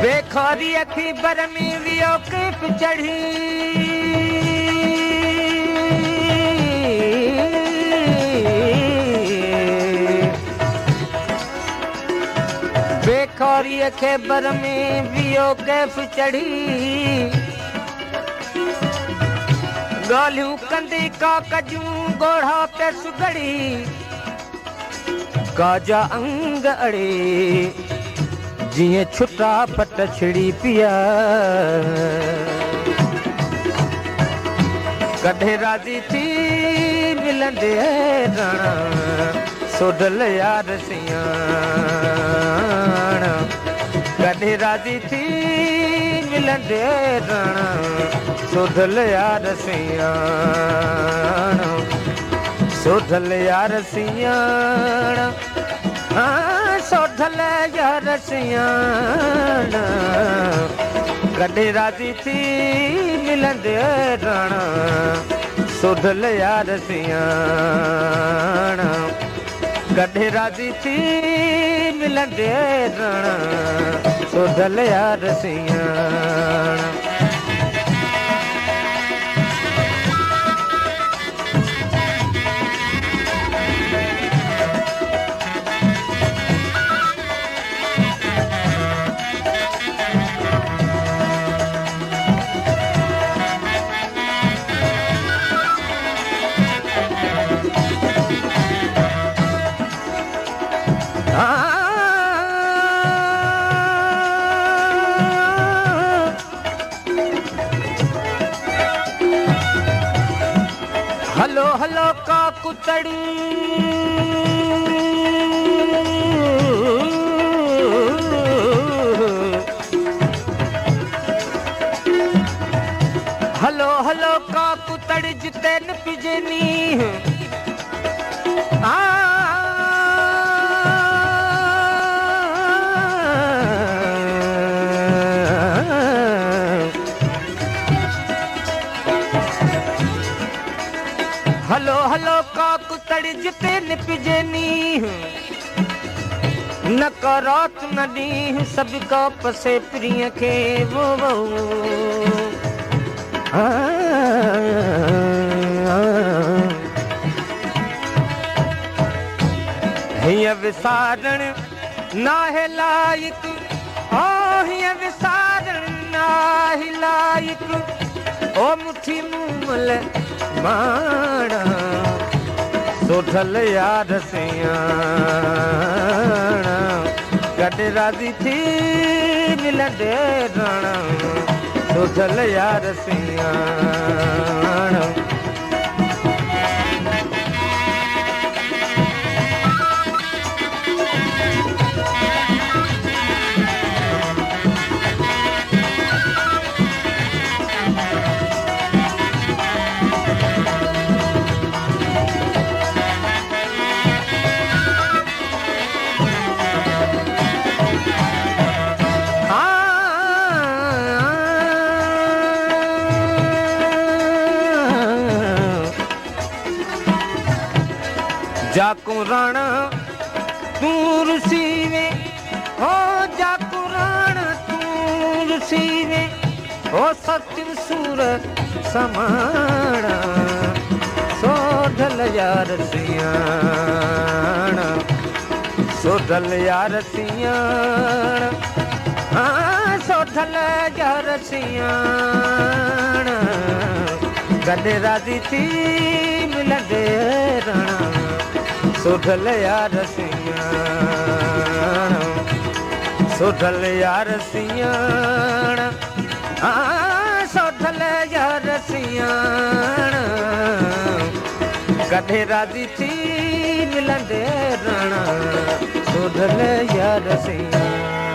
बेखोरी अखी बरमी वियो किप चढ़ी बेखोरी अखे बरमी वियो किप चढ़ी गोलियूं कंदी का कजूं गोढ़ा पे सुगड़ी काजा अंग अड़े जिए छुटा पट छिड़ी पिया कढे राजी थी मिलंदे राणा सोडल यार सियाण कढे राजी थी मिलंदे राणा सोडल यार सियाण सोडल यार सियाण सोडल यार सियाण कॾहिं राज़ी थी मिलंदे राणा सोडल यार सियाण कॾहिं राज़ी थी मिलंदे राणा सोडल यार सियाण हलो हलो का कुतड़ी हलो हलो का कुतड़ी जिते न पिजनी हलो हलो का कुतड़ी जिते निपजनी न करात न दी सब का पसे प्रिय के वो हिय विसारण ना है लायक ओ हिय विसारण ना है लायक ओ मुठी मुमल माणा सोडल यार सियाण कॾहिं राज़ी थी मिलंदे राणा सोडल यार सियाण जाको राणा तू रुसीवे हो जाको राणा तू रुसीवे हो सत्यम सूर समाणा सोडल यार सियाण सोडल यार सियाण सोडल यार सियाण कॾहिं राज़ी थी मिलंदे राणा सोडल यार सियाण सोडल यार सियाण सोडल यार सियाण कॾहिं राज़ी थी मिलंदे राणा सोडल यार सियाण